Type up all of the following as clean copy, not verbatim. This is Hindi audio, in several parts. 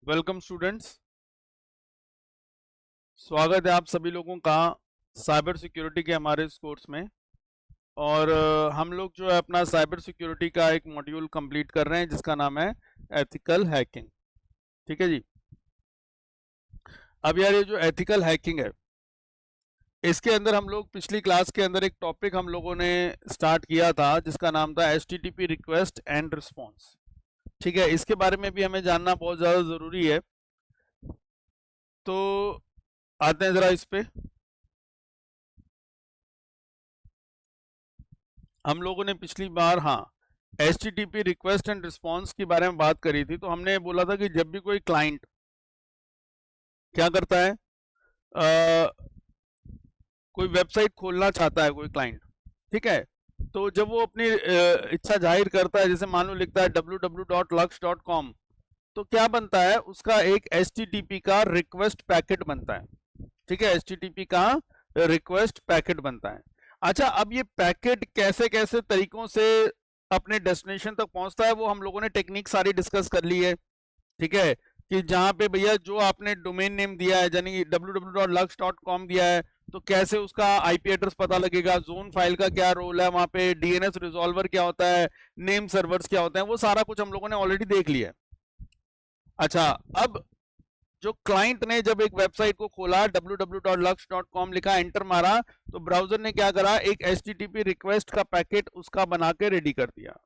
वेलकम स्टूडेंट्स, स्वागत है आप सभी लोगों का साइबर सिक्योरिटी के हमारे इस कोर्स में। और हम लोग जो है अपना साइबर सिक्योरिटी का एक मॉड्यूल कंप्लीट कर रहे हैं जिसका नाम है एथिकल हैकिंग। ठीक है जी। अब यार ये जो एथिकल हैकिंग है, इसके अंदर हम लोग पिछली क्लास के अंदर एक टॉपिक हम लोगों ने स्टार्ट किया था जिसका नाम था HTTP रिक्वेस्ट एंड रिस्पॉन्स। ठीक है, इसके बारे में भी हमें जानना बहुत ज़्यादा ज़रूरी है। तो आते हैं ज़रा इस पे। हम लोगों ने पिछली बार HTTP रिक्वेस्ट एंड रिस्पॉन्स के बारे में बात करी थी। तो हमने बोला था कि जब भी कोई क्लाइंट क्या करता है, कोई वेबसाइट खोलना चाहता है कोई क्लाइंट, ठीक है, तो जब वो अपनी इच्छा जाहिर करता है, जैसे मान लो लिखता है www.lux.com, तो क्या बनता है उसका एक HTTP का रिक्वेस्ट पैकेट बनता है। ठीक है, HTTP का रिक्वेस्ट पैकेट बनता है। अच्छा, अब ये पैकेट कैसे कैसे तरीकों से अपने डेस्टिनेशन तक पहुंचता है वो हम लोगों ने टेक्निक सारी डिस्कस कर ली है। ठीक है, कि जहां पे भैया जो आपने डोमेन नेम दिया है यानी www.lux.com दिया है, तो कैसे उसका आईपी एड्रेस पता लगेगा, जोन फाइल का क्या रोल है वहां पे, डीएनएस रिजॉल्वर क्या होता है, नेम सर्वर्स क्या होते हैं, वो सारा कुछ हम लोगों ने ऑलरेडी देख लिया है। अच्छा, अब जो क्लाइंट ने जब एक वेबसाइट को खोला, www.lux.com लिखा, एंटर मारा, तो ब्राउजर ने क्या करा, एक HTTP रिक्वेस्ट का पैकेट उसका बना के रेडी कर दिया।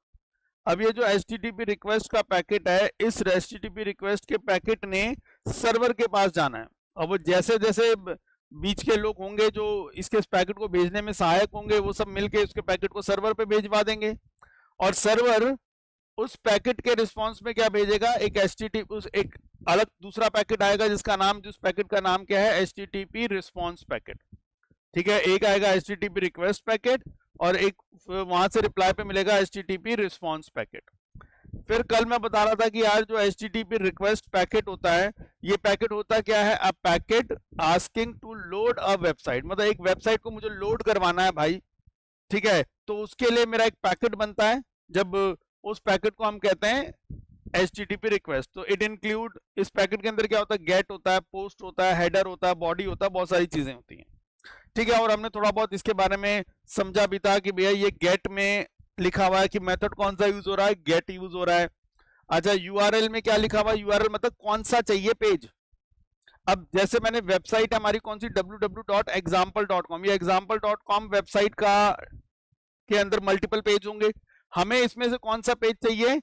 अब ये जो HTTP रिक्वेस्ट का पैकेट है, इस HTTP रिक्वेस्ट के पैकेट ने सर्वर के पास जाना है। अब वो जैसे जैसे बीच के लोग होंगे जो इसके पैकेट को भेजने में सहायक होंगे, वो सब मिलके उसके पैकेट को सर्वर पे भेजवा देंगे, और सर्वर उस पैकेट के रिस्पांस में क्या भेजेगा, एक HTTP एक अलग दूसरा पैकेट आएगा जिसका नाम, जिस पैकेट का नाम क्या है, HTTP रिस्पांस पैकेट। ठीक है, एक आएगा HTTP रिक्वेस्ट पैकेट और एक वहां से रिप्लाई पे मिलेगा HTTP रिस्पांस पैकेट। फिर कल मैं बता रहा था कि यार जो HTTP रिक्वेस्ट पैकेट होता है, ये पैकेट होता क्या है, a packet asking to load a website, मतलब एक वेबसाइट को मुझे लोड करवाना है भाई। ठीक है, तो उसके लिए मेरा एक पैकेट बनता है, जब उस पैकेट को हम कहते हैं HTTP रिक्वेस्ट। तो इट इंक्लूड, इस पैकेट के अंदर क्या होता है, गेट होता है, पोस्ट होता है, हेडर होता है, बॉडी होता है, बहुत सारी चीजें होती हैं। ठीक है, और हमने थोड़ा बहुत इसके बारे में समझा भी था कि भैया ये गेट में लिखा हुआ है कि मेथड कौन सा यूज हो रहा है, गेट यूज हो रहा है। अच्छा, यूआरएल में क्या लिखा हुआ है, यूआरएल मतलब कौन सा चाहिए पेज। अब जैसे मैंने वेबसाइट हमारी कौन सी, www.example.com, ये example.com वेबसाइट का के अंदर मल्टीपल पेज होंगे, हमें इसमें से कौन सा पेज चाहिए,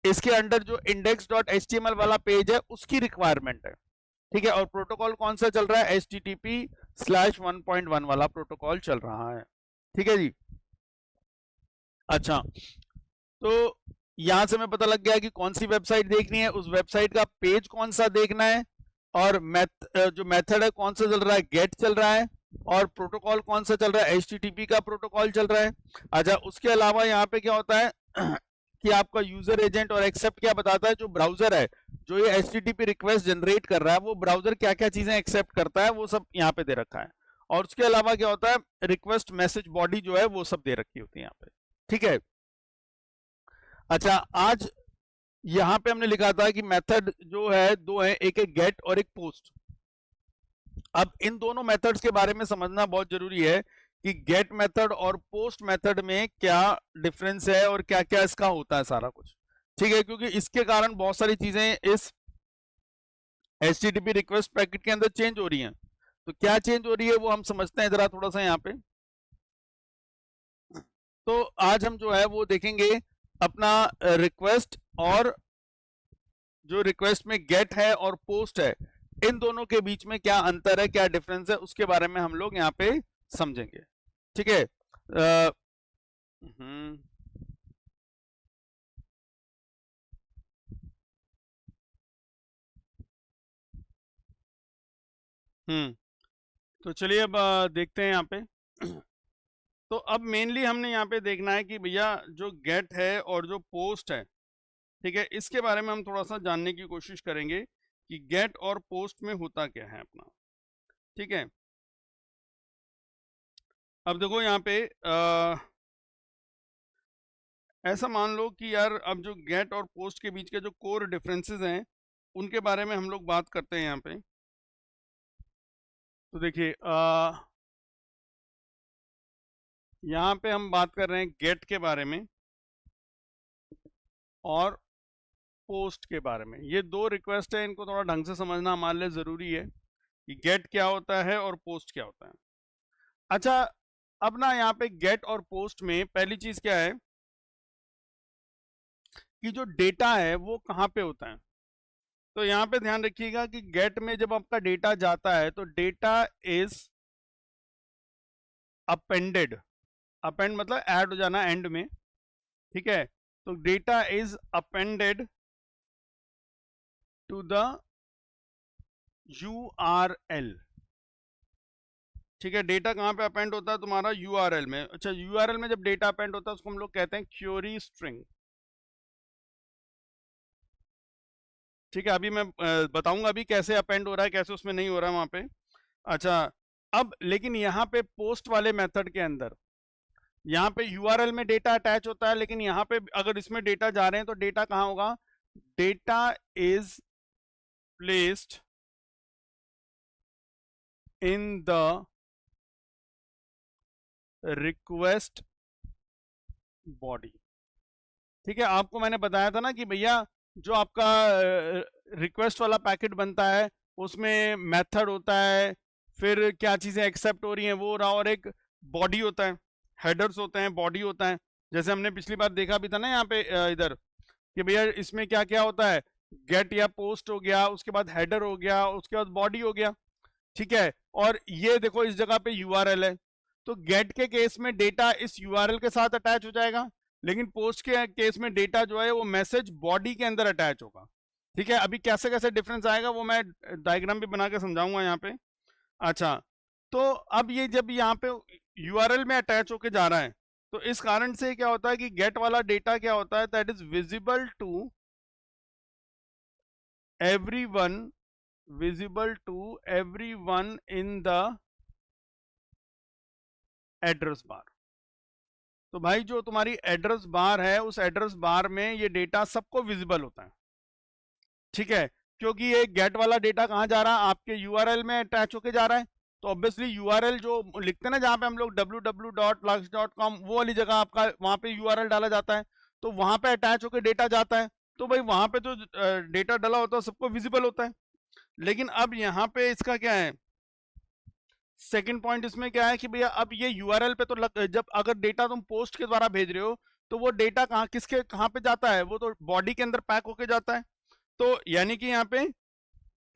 इसके अंदर जो index.html वाला पेज है उसकी रिक्वायरमेंट है। ठीक है, और प्रोटोकॉल कौन सा चल रहा है, HTTP/1.1 वाला प्रोटोकॉल चल रहा है। ठीक है जी। अच्छा, तो यहां से हमें पता लग गया कि कौन सी वेबसाइट देखनी है, उस वेबसाइट का पेज कौन सा देखना है, और जो मेथड है कौन सा चल रहा है, गेट चल रहा है, और प्रोटोकॉल कौन सा चल रहा है, HTTP का प्रोटोकॉल चल रहा है। अच्छा, उसके अलावा यहाँ पे क्या होता है कि आपका यूजर एजेंट और एक्सेप्ट क्या बताता है, जो ब्राउजर है जो ये HTTP रिक्वेस्ट जनरेट कर रहा है, वो ब्राउजर क्या क्या चीजें एक्सेप्ट करता है वो सब यहाँ पे दे रखा है। और उसके अलावा क्या होता है, रिक्वेस्ट मैसेज बॉडी जो है वो सब दे रखी होती है यहाँ पे। ठीक है। अच्छा, आज यहाँ पे हमने लिखा था कि मेथड जो है दो है, एक है गेट और एक पोस्ट। अब इन दोनों मेथड्स के बारे में समझना बहुत जरूरी है कि गेट मेथड और पोस्ट मेथड में क्या डिफरेंस है और क्या क्या इसका होता है सारा कुछ। ठीक है, क्योंकि इसके कारण बहुत सारी चीजें इस HTTP रिक्वेस्ट पैकेट के अंदर चेंज हो रही हैं। तो क्या चेंज हो रही है वो हम समझते हैं जरा थोड़ा सा यहाँ पे। तो आज हम जो है वो देखेंगे अपना रिक्वेस्ट, और जो रिक्वेस्ट में गेट है और पोस्ट है, इन दोनों के बीच में क्या अंतर है, क्या डिफरेंस है, उसके बारे में हम लोग यहाँ पे समझेंगे। ठीक है। हम्म हम्म तो चलिए अब देखते हैं यहाँ पे। तो अब मेनली हमने यहाँ पे देखना है कि भैया जो गेट है और जो पोस्ट है, ठीक है, इसके बारे में हम थोड़ा सा जानने की कोशिश करेंगे कि गेट और पोस्ट में होता क्या है अपना। ठीक है, अब देखो यहाँ पे ऐसा मान लो कि यार अब जो गेट और पोस्ट के बीच के जो कोर डिफरेंसेस हैं उनके बारे में हम लोग बात करते हैं यहाँ पे। तो देखिए यहाँ पे हम बात कर रहे हैं गेट के बारे में और पोस्ट के बारे में। ये दो रिक्वेस्ट है, इनको थोड़ा ढंग से समझना हमारे लिए ज़रूरी है कि गेट क्या होता है और पोस्ट क्या होता है। अच्छा, अब ना यहाँ पे गेट और पोस्ट में पहली चीज़ क्या है कि जो डेटा है वो कहाँ पे होता है। तो यहाँ पे ध्यान रखिएगा कि गेट में जब आपका डेटा जाता है तो डेटा इज अपेंडेड, अपेंड मतलब ऐड हो जाना एंड में, ठीक है। तो data is appended to the URL, ठीक है। डेटा कहाँ पे अपेंड होता है तुम्हारा URL में। अच्छा, URL में जब डेटा अपेंड होता है उसको हम लोग कहते हैं क्वेरी स्ट्रिंग, ठीक है। अभी मैं बताऊंगा अभी कैसे अपेंड हो रहा है, कैसे उसमें नहीं हो रहा है वहां पे। अच्छा, अब लेकिन यहाँ पे पोस्ट वाले मेथड के अंदर यहाँ पे URL में डेटा अटैच होता है, लेकिन यहाँ पे अगर इसमें डेटा जा रहे हैं तो डेटा कहाँ होगा, data is placed in the request body, ठीक है। आपको मैंने बताया था ना कि भैया जो आपका रिक्वेस्ट वाला पैकेट बनता है उसमें मेथड होता है, फिर क्या चीजें एक्सेप्ट हो रही हैं वो हो रहा, और एक बॉडी होता है, हेडर्स होते हैं, बॉडी होता है। जैसे हमने पिछली बार देखा भी था ना यहाँ पे इधर कि भैया इसमें क्या क्या होता है, गेट या पोस्ट हो गया, उसके बाद हेडर हो गया, उसके बाद बॉडी हो गया, ठीक है। और ये देखो इस जगह पे URL है, तो गेट के केस में डेटा इस URL के साथ अटैच हो जाएगा, लेकिन पोस्ट के केस में डेटा जो है वो मैसेज बॉडी के अंदर अटैच होगा, ठीक है। अभी कैसे कैसे डिफरेंस आएगा वो मैं डायग्राम भी बना के समझाऊंगा यहाँ पे। अच्छा, तो अब ये जब यहाँ पे URL में अटैच होके जा रहा है तो इस कारण से क्या होता है कि गेट वाला डेटा क्या होता है, that is visible to everyone, visible to everyone in the address bar. तो भाई जो तुम्हारी एड्रेस बार है उस एड्रेस बार में ये डेटा सबको विजिबल होता है, ठीक है। क्योंकि ये गेट वाला डेटा कहाँ जा रहा है, आपके URL में अटैच होके जा रहा है, तो ऑब्वियसली URL जो लिखते हैं ना जहाँ पे हम लोग www.lux.com वो वाली जगह आपका वहां पे URL डाला जाता है, तो वहां पे अटैच होके डेटा जाता है, तो भाई वहां पे जो डेटा डाला होता है सबको विजिबल होता है। लेकिन अब यहाँ पे इसका क्या है, सेकंड पॉइंट इसमें क्या है कि भैया अब ये URL पे तो जब अगर डेटा तुम पोस्ट के द्वारा भेज रहे हो तो वो डेटा कहाँ किसके कहाँ पे जाता है, वो तो बॉडी के अंदर पैक होके जाता है। तो यानी कि यहाँ पे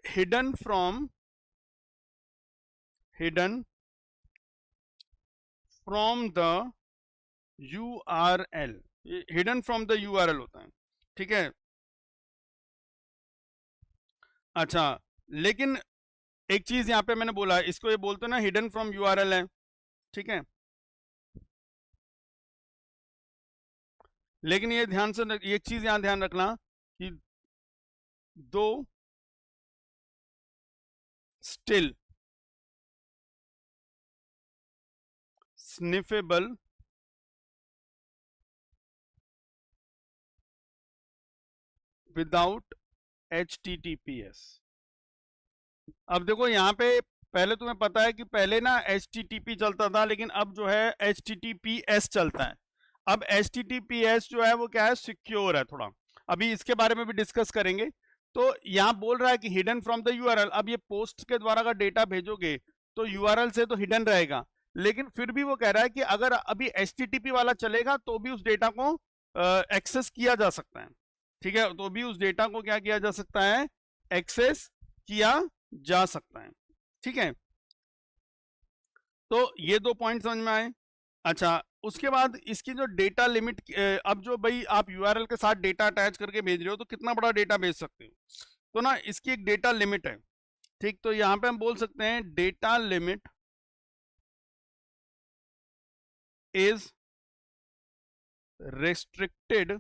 hidden from the URL, hidden from the URL होता है, ठीक है। अच्छा, लेकिन एक चीज यहाँ पे मैंने बोला, इसको ये बोलते हैं ना हिडन फ्रॉम URL है, ठीक है। लेकिन ये ध्यान से एक चीज यहाँ ध्यान रखना कि दो स्टिल स्निफेबल विदाउट HTTPS। अब देखो यहाँ पे पहले तुम्हें पता है कि पहले ना HTTP चलता था, लेकिन अब जो है HTTPS चलता है। अब HTTPS जो है वो क्या है, सिक्योर है थोड़ा, अभी इसके बारे में भी डिस्कस करेंगे। तो यहाँ बोल रहा है कि हिडन फ्रॉम द URL, अब ये पोस्ट के द्वारा अगर डेटा भेजोगे तो URL से तो हिडन रहेगा, लेकिन फिर भी वो कह रहा है कि अगर अभी HTTP वाला चलेगा तो भी उस डेटा को एक्सेस किया जा सकता है, ठीक है। तो भी उस डेटा को क्या किया जा सकता है, एक्सेस किया जा सकता है, ठीक है। तो ये दो पॉइंट समझ में आए। अच्छा, उसके बाद इसकी जो डेटा लिमिट, अब जो भाई आप URL के साथ डेटा अटैच करके भेज रहे हो तो कितना बड़ा डेटा भेज सकते हो, तो ना इसकी एक डेटा लिमिट है, ठीक। तो यहाँ पे हम बोल सकते हैं data limit is restricted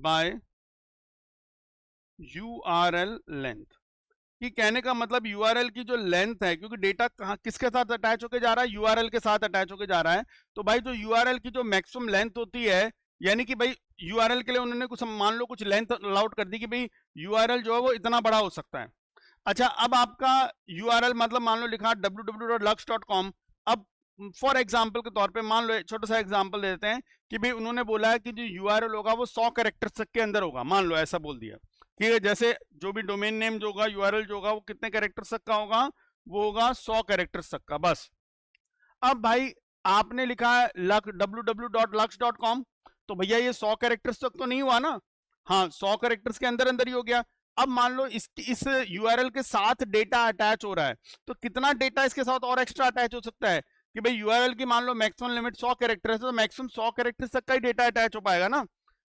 by URL length, कि कहने का मतलब URL की जो लेंथ है, क्योंकि डेटा कहाँ किसके साथ अटैच होके जा रहा है, URL के साथ अटैच होके जा रहा है, तो भाई जो URL की जो मैक्सिमम लेंथ होती है यानी कि भाई यूआरएल के लिए उन्होंने कुछ मान लो कुछ लेंथ अलाउड कर दी कि भाई यूआरएल जो है वो इतना बड़ा हो सकता है। अच्छा, अब आपका यूआरएल मतलब मान लो लिखा www.lux.com। अब फॉर एग्जांपल के तौर पे मान लो एक छोटा सा एग्जांपल देते हैं कि भाई उन्होंने बोला है कि जो यूआरएल होगा वो 100 कैरेक्टर्स तक के अंदर होगा, मान लो ऐसा बोल दिया। ठीक है, जैसे जो भी डोमेन नेम जो होगा यूआरएल जो होगा वो कितने कैरेक्टर्स तक का होगा, वो होगा 100 कैरेक्टर्स तक का बस। अब भाई आपने लिखा है www.lux.com, तो भैया ये 100 कैरेक्टर्स तक तो नहीं हुआ ना, हाँ 100 कैरेक्टर्स के अंदर अंदर ही हो गया। अब मान लो इस यूआरएल के साथ डेटा अटैच हो रहा है, तो कितना डेटा इसके साथ और एक्स्ट्रा अटैच हो सकता है कि भाई यूआरएल की मान लो मैक्सिमम लिमिट 100 कैरेक्टर है, तो मैक्सिमम 100 कैरेक्टर्स तक का ही डेटा अटैच हो पाएगा ना।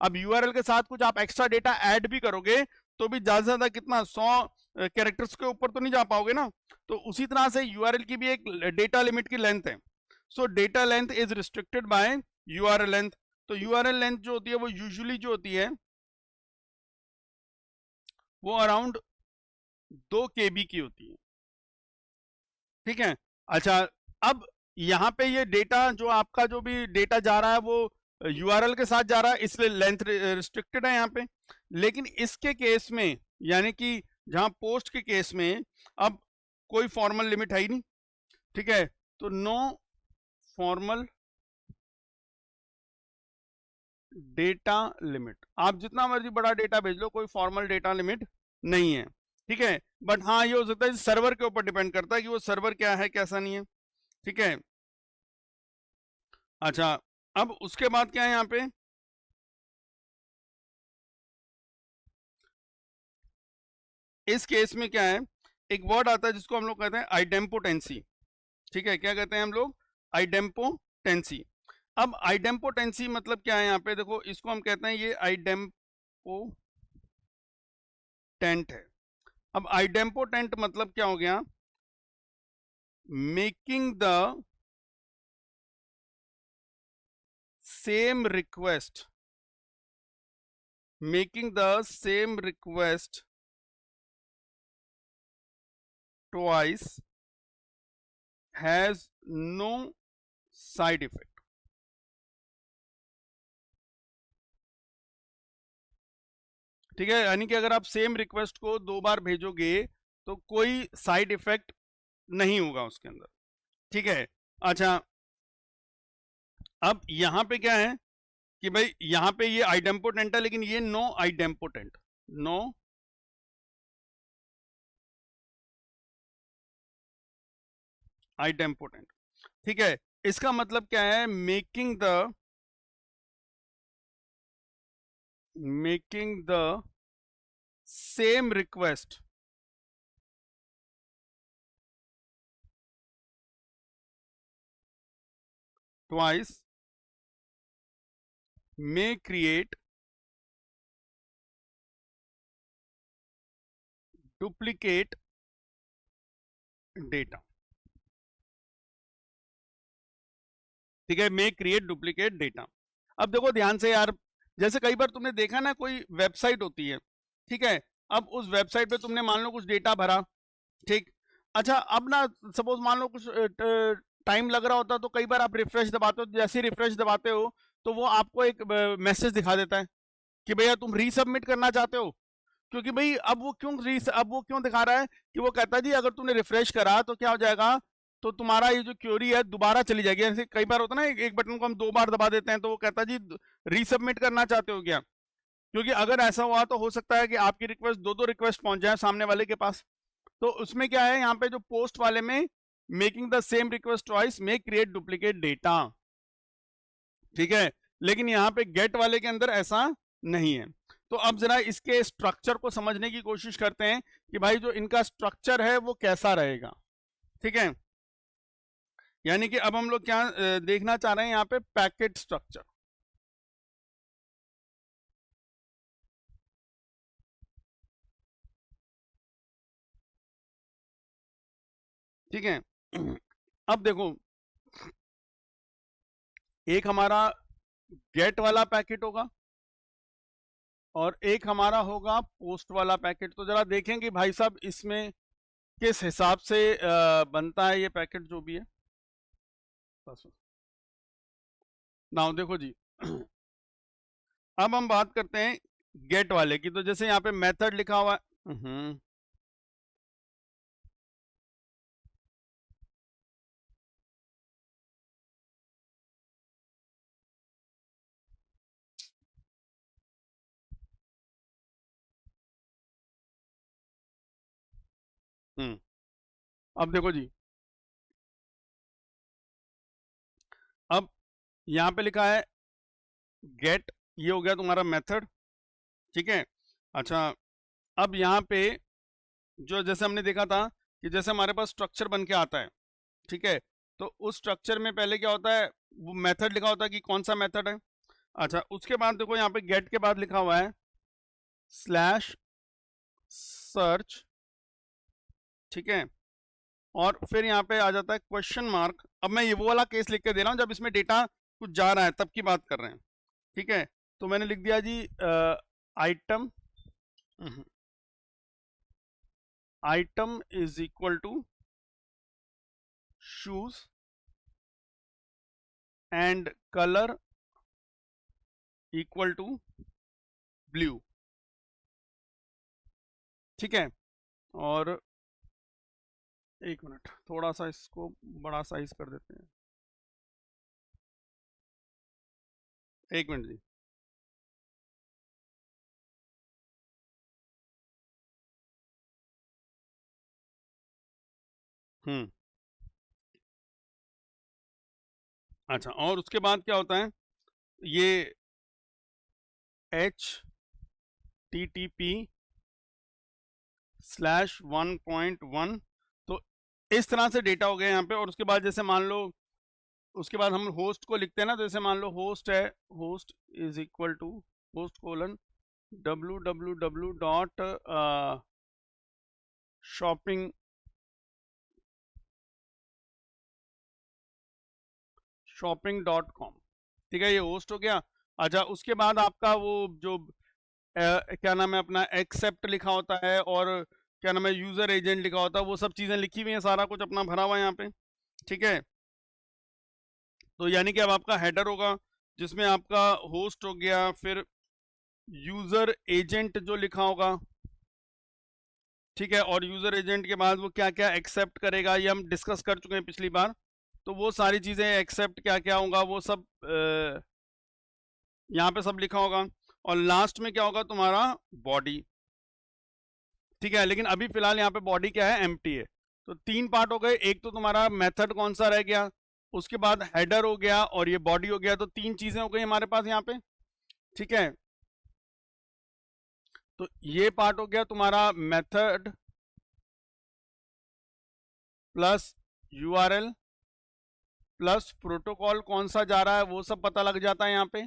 अब यूआरएल के साथ कुछ आप एक्स्ट्रा डेटा ऐड भी करोगे तो भी ज्यादा से ज्यादा कितना 100 कैरेक्टर्स के ऊपर तो नहीं जा पाओगे ना। तो उसी तरह से यूआरएल की भी एक डेटा लिमिट की लेंथ है। So data length is restricted by URL length. तो यूआरएल लेंथ जो होती है वो यूजुअली जो होती है वो अराउंड 2 KB की होती है। ठीक है, अच्छा अब यहाँ पे ये डेटा जो आपका जो भी डेटा जा रहा है वो यूआरएल के साथ जा रहा है, इसलिए लेंथ रिस्ट्रिक्टेड है यहाँ पे। लेकिन इसके केस में यानी कि जहाँ पोस्ट के केस में अब कोई फॉर्मल लिमिट है ही नहीं। ठीक है, तो नो फॉर्मल डेटा लिमिट, आप जितना मर्जी बड़ा डेटा भेज लो, कोई फॉर्मल डेटा लिमिट नहीं है। ठीक है, बट हाँ ये हो सकता है सर्वर के ऊपर डिपेंड करता है कि वो सर्वर क्या है कैसा नहीं है। ठीक है, अच्छा अब उसके बाद क्या है यहाँ पे, इस केस में क्या है, एक वर्ड आता है जिसको हम लोग कहते हैं आइडेम्पोटेंसी। ठीक है, क्या कहते हैं हम लोग, आइडेम्पोटेंसी। अब आइडेम्पोटेंसी मतलब क्या है, यहाँ पे देखो इसको हम कहते हैं ये आइडेम्पोटेंट है। अब आइडेम्पोटेंट मतलब क्या हो गया, making the same request, making the same request twice has no side effect। ठीक है, यानी कि अगर आप सेम रिक्वेस्ट को 2 बार भेजोगे तो कोई साइड इफेक्ट नहीं होगा उसके अंदर। ठीक है, अच्छा अब यहां पे क्या है कि भाई यहां पे ये आइडेम्पोटेंट है लेकिन ये नो आइडेम्पोटेंट, नो आइडेम्पोटेंट। ठीक है, इसका मतलब क्या है, making the same request twice may create duplicate data। ठीक है, मे क्रिएट डुप्लीकेट डेटा। अब देखो ध्यान से यार, जैसे कई बार तुमने देखा ना कोई वेबसाइट होती है, ठीक है, अब उस वेबसाइट पे तुमने मान लो कुछ डेटा भरा, ठीक, अच्छा अब ना सपोज मान लो कुछ टाइम लग रहा होता तो कई बार आप रिफ्रेश दबाते हो, जैसे रिफ्रेश दबाते हो तो वो आपको एक मैसेज दिखा देता है कि भैया तुम रीसबमिट करना चाहते हो। क्योंकि भाई अब वो क्यों दिखा रहा है कि वो कहता है जी अगर तुमने रिफ्रेश करा तो क्या हो जाएगा, तो तुम्हारा ये जो क्वेरी है दोबारा चली जाएगी। जैसे कई बार होता है ना एक बटन को हम 2 बार दबा देते हैं तो वो कहता है जी रीसबमिट करना चाहते हो क्या। क्योंकि अगर ऐसा हुआ तो हो सकता है कि आपकी रिक्वेस्ट 2 रिक्वेस्ट पहुंच जाए सामने वाले के पास। तो उसमें क्या है यहाँ पे जो पोस्ट वाले में making the same request twice may create duplicate data. ठीक है, लेकिन यहाँ पे गेट वाले के अंदर ऐसा नहीं है। तो अब जरा इसके स्ट्रक्चर को समझने की कोशिश करते हैं कि भाई जो इनका स्ट्रक्चर है वो कैसा रहेगा। ठीक है, यानी कि अब हम लोग क्या देखना चाह रहे हैं यहाँ पे, पैकेट स्ट्रक्चर। ठीक है, अब देखो एक हमारा गेट वाला पैकेट होगा और एक हमारा होगा पोस्ट वाला पैकेट। तो जरा देखेंगे भाई साहब इसमें किस हिसाब से बनता है ये पैकेट जो भी है। बस नाउ देखो जी अब हम बात करते हैं गेट वाले की। तो जैसे यहाँ पे मेथड लिखा हुआ है, अब देखो जी, अब यहाँ पे लिखा है गेट, ये हो गया तुम्हारा मेथड, ठीक है। अच्छा, अब यहाँ पे जो जैसे हमने देखा था कि जैसे हमारे पास स्ट्रक्चर बन के आता है, ठीक है, तो उस स्ट्रक्चर में पहले क्या होता है, वो मेथड लिखा होता है कि कौन सा मेथड है। अच्छा, उसके बाद देखो यहाँ पे गेट के बाद लिखा हुआ है स्लैश सर्च, ठीक है, और फिर यहाँ पे आ जाता है क्वेश्चन मार्क। अब मैं ये वो वाला केस लिख के दे रहा हूँ जब इसमें डेटा कुछ जा रहा है तब की बात कर रहे हैं, ठीक है। तो मैंने लिख दिया जी item, item is equal to shoes and colour equal to blue, ठीक है। और एक मिनट, थोड़ा सा इसको बड़ा साइज कर देते हैं, एक मिनट जी। अच्छा, और उसके बाद क्या होता है, ये HTTP/1.1, तो इस तरह से डेटा हो गया यहाँ पे। और उसके बाद जैसे मान लो, उसके बाद हम होस्ट को लिखते हैं ना, तो जैसे मान लो होस्ट है, host is equal to host colon www.shopping shopping.com, ठीक है, ये होस्ट हो गया। अच्छा, उसके बाद आपका वो जो क्या नाम है अपना, एक्सेप्ट लिखा होता है और क्या नाम है यूजर एजेंट लिखा होता है, वो सब चीजें लिखी हुई हैं, सारा कुछ अपना भरा हुआ है यहाँ पे, ठीक है। तो यानी कि अब आपका हेडर होगा जिसमें आपका होस्ट हो गया, फिर यूजर एजेंट जो लिखा होगा, ठीक है, और यूजर एजेंट के बाद वो क्या क्या एक्सेप्ट करेगा ये हम डिस्कस कर चुके हैं पिछली बार। तो वो सारी चीजें एक्सेप्ट क्या क्या होगा वो सब यहाँ पे सब लिखा होगा। और लास्ट में क्या होगा तुम्हारा बॉडी, ठीक है। लेकिन अभी फिलहाल यहाँ पे बॉडी क्या है, एम्प्टी है। तो तीन पार्ट हो गए, एक तो तुम्हारा मेथड कौन सा रह गया, उसके बाद हेडर हो गया और ये बॉडी हो गया। तो तीन चीजें हो गई हमारे पास यहाँ पे, ठीक है। तो ये पार्ट हो गया तुम्हारा method plus URL plus protocol कौन सा जा रहा है वो सब पता लग जाता है यहाँ पे।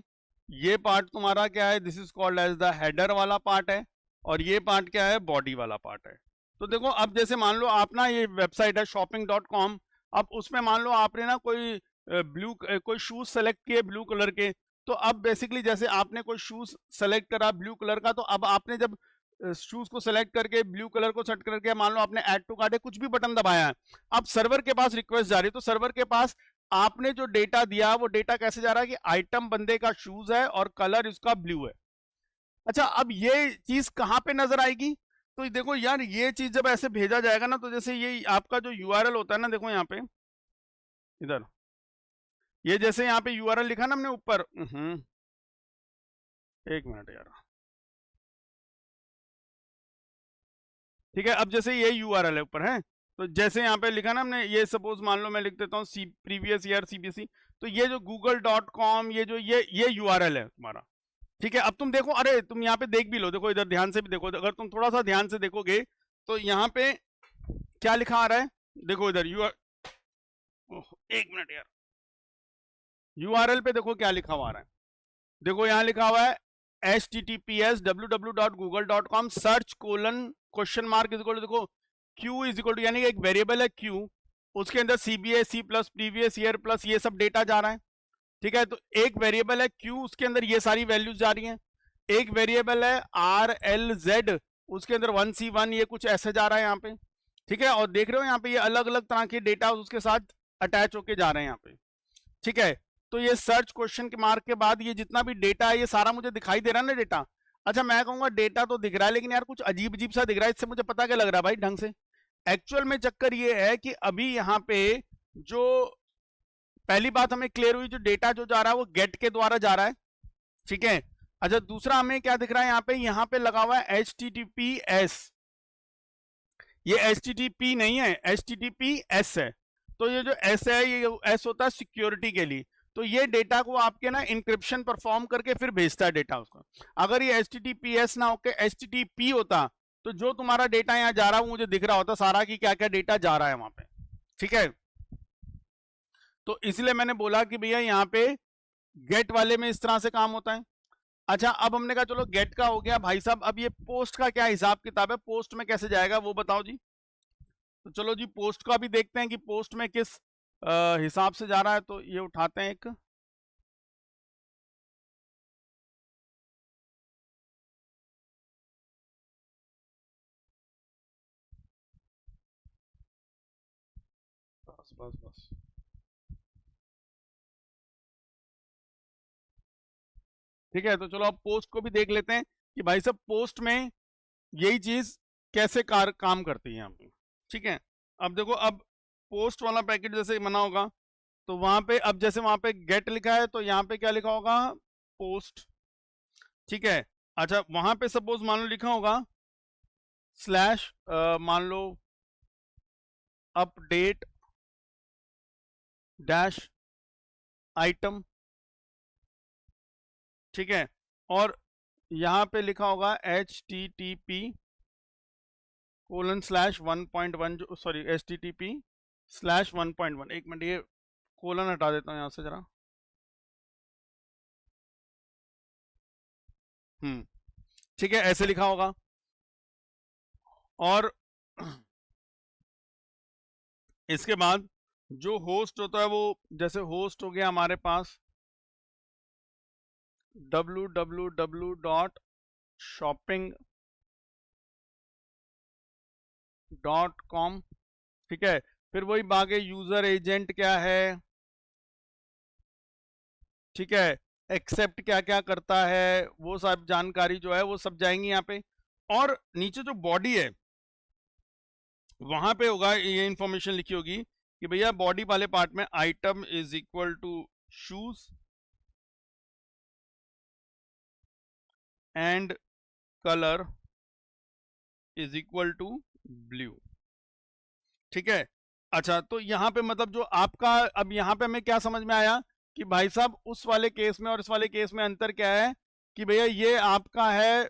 ये पार्ट तुम्हारा क्या है, this is called as the header वाला पार्ट है, और ये पार्ट क्या है, बॉडी वाला पार्ट है। तो देखो अब जैसे मान लो आप ना, ये वेबसाइट है shopping.com, अब उसमें मान लो आपने ना कोई शूज सेलेक्ट किए ब्लू कलर के। तो अब बेसिकली जैसे आपने कोई शूज सेलेक्ट करा ब्लू कलर का, तो अब आपने जब शूज को सेलेक्ट करके ब्लू कलर को सेट करके मान लो आपने ऐड टू कार्ट कुछ भी बटन दबाया है, अब सर्वर के पास रिक्वेस्ट जा रही है। तो सर्वर के पास आपने जो डेटा दिया वो डेटा कैसे जा रहा है कि आइटम बंदे का शूज है और कलर इसका ब्लू है। अच्छा, अब ये चीज कहां पे नजर आएगी, तो देखो यार, ये चीज जब ऐसे भेजा जाएगा ना, तो जैसे ये आपका जो यूआरएल होता है ना, देखो यहाँ पे इधर, ये जैसे यहाँ पे यूआरएल लिखा ना हमने ऊपर, एक मिनट यार, ठीक है। अब जैसे ये यूआरएल है ऊपर है, तो जैसे यहाँ पे लिखा ना हमने, ये सपोज मान लो मैं लिख देता हूँ प्रीवियस ईयर CBSE, तो ये जो google.com, ये जो ये यूआरएल है तुम्हारा, ठीक है। अब तुम देखो, अरे तुम यहाँ पे देख भी लो, देखो इधर ध्यान से भी देखो, अगर तुम थोड़ा सा ध्यान से देखोगे तो यहाँ पे क्या लिखा आ रहा है, देखो इधर एक मिनट यार, यूआरएल पे देखो क्या लिखा हुआ आ रहा है, देखो यहाँ लिखा हुआ है https www.google.com search colon question mark is equal to, देखो q इज इक्वल टू, यानी एक वेरिएबल है q, उसके अंदर CBSE plus previous year plus ये सब डेटा जा रहा है, ठीक है। तो एक वेरिएबल है q, उसके अंदर ये सारी वैल्यूज जा रही हैं। एक वेरिएबल है RLZ, उसके अंदर 1C1 ये कुछ ऐसे जा रहा है यहाँ पे, ठीक है। और देख रहे हो यहाँ पे ये अलग अलग तरह के डेटा उसके साथ अटैच होके जा रहे हैं यहाँ पे, ठीक है। तो ये सर्च क्वेश्चन के मार्क के बाद ये जितना भी डेटा है ये सारा मुझे दिखाई दे रहा है ना डेटा। अच्छा मैं कहूंगा डेटा तो दिख रहा है लेकिन यार कुछ अजीब अजीब सा दिख रहा है, इससे मुझे पता क्या लग रहा है भाई ढंग से। एक्चुअल में चक्कर ये है कि अभी यहाँ पे जो पहली बात हमें क्लियर हुई, जो डेटा जो जा रहा है वो गेट के द्वारा जा रहा है, ठीक है। अच्छा दूसरा हमें क्या दिख रहा है यहाँ पे लगा हुआ है HTTPS, ये HTTP नहीं है, HTTPS है। तो ये जो S है ये S होता है सिक्योरिटी के लिए। तो ये डेटा को आपके ना इंक्रिप्शन परफॉर्म करके फिर भेजता है डेटा उसको। अगर ये HTTPS ना होके HTTP होता तो जो तुम्हारा डेटा यहाँ जा रहा है वो मुझे दिख रहा होता सारा कि क्या क्या डेटा जा रहा है वहां पे, ठीक है। तो इसलिए मैंने बोला कि भैया यहाँ पे गेट वाले में इस तरह से काम होता है। अच्छा अब हमने कहा चलो गेट का हो गया भाई साहब, अब ये पोस्ट का क्या हिसाब किताब है, पोस्ट में कैसे जाएगा वो बताओ जी। तो चलो जी पोस्ट का भी देखते हैं कि पोस्ट में किस हिसाब से जा रहा है। तो ये उठाते हैं एक, बस बस बस, ठीक है। तो चलो अब पोस्ट को भी देख लेते हैं कि भाई साहब पोस्ट में यही चीज कैसे काम करती है यहाँ पे, ठीक है। अब देखो अब पोस्ट वाला पैकेट जैसे बना होगा तो वहां पे अब जैसे वहां पे गेट लिखा है तो यहाँ पे क्या लिखा होगा, पोस्ट, ठीक है। अच्छा वहां पे सपोज मान लो लिखा होगा स्लैश मान लो अपडेट डैश आइटम, ठीक है। और यहाँ पे लिखा होगा HTTP:/1.1 जो सॉरी HTTP/1.1। एक मिनट ये कोलन हटा देता हूँ यहाँ से जरा, ठीक है ऐसे लिखा होगा। और इसके बाद जो होस्ट होता है वो जैसे होस्ट हो गया हमारे पास www.shopping.com, ठीक है। फिर वही बागे यूजर एजेंट क्या है, ठीक है, एक्सेप्ट क्या क्या करता है वो सब जानकारी जो है वो सब जाएंगी यहाँ पे। और नीचे जो बॉडी है वहां पे होगा ये इंफॉर्मेशन लिखी होगी कि भैया बॉडी वाले पार्ट में item is equal to shoes and colour is equal to blue, ठीक है। अच्छा तो यहाँ पे मतलब जो आपका अब यहाँ पे हमें क्या समझ में आया कि भाई साहब उस वाले केस में और इस वाले केस में अंतर क्या है कि भैया ये आपका है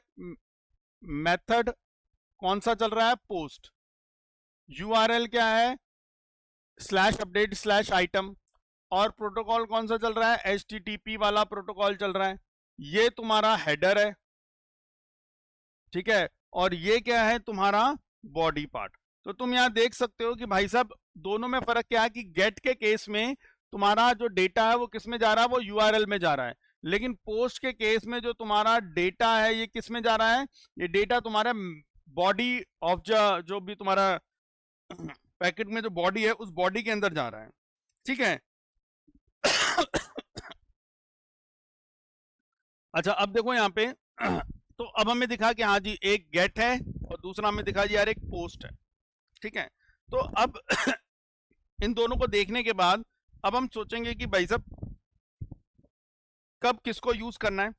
मेथड कौन सा चल रहा है, पोस्ट, URL क्या है /update/item, और प्रोटोकॉल कौन सा चल रहा है, HTTP वाला प्रोटोकॉल चल रहा है। ये तुम्हारा हेडर है, ठीक है, और ये क्या है तुम्हारा बॉडी पार्ट। तो तुम यहाँ देख सकते हो कि भाई साहब दोनों में फर्क क्या है कि गेट के केस में तुम्हारा जो डेटा है वो किस में जा रहा है, वो URL में जा रहा है। लेकिन पोस्ट के केस में जो तुम्हारा डेटा है ये किस में जा रहा है, ये डेटा तुम्हारा बॉडी ऑफ जो भी तुम्हारा पैकेट में जो बॉडी है उस बॉडी के अंदर जा रहा है, ठीक है। अच्छा अब देखो यहाँ पे तो अब हमें दिखा कि हाँ जी एक गेट है और दूसरा हमें दिखा जी यार एक पोस्ट है, ठीक है। तो अब इन दोनों को देखने के बाद अब हम सोचेंगे कि भाई साहब कब किसको यूज करना है,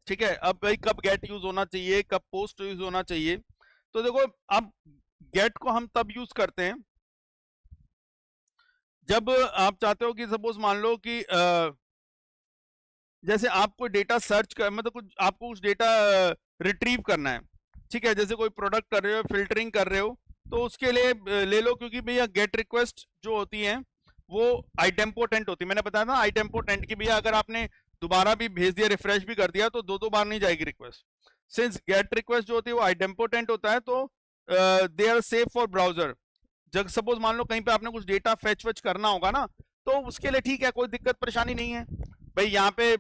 ठीक है। अब भाई कब गेट यूज होना चाहिए, कब पोस्ट यूज होना चाहिए। तो देखो अब गेट को हम तब यूज करते हैं जब आप चाहते हो कि सपोज मान लो कि जैसे आपको डेटा सर्च कर मतलब कुछ आपको कुछ डेटा रिट्रीव करना है, ठीक है। जैसे कोई प्रोडक्ट कर रहे हो, फिल्टरिंग कर रहे हो, तो उसके लिए ले लो, क्योंकि भैया गेट रिक्वेस्ट जो होती है वो आइटेम्पोटेंट होती है। मैंने बताया ना आइटेम्पोटेंट की भैया अगर आपने दोबारा भी भेज दिया, रिफ्रेश भी कर दिया तो दो बार नहीं जाएगी रिक्वेस्ट। सिंस गेट रिक्वेस्ट जो होती है वो आइटेम्पोटेंट होता है तो they are safe for browser. जब सपोज मान लो कहीं पे आपने कुछ डेटा फेच वेच करना होगा ना तो उसके लिए ठीक है, कोई दिक्कत परेशानी नहीं है भाई। यहाँ पे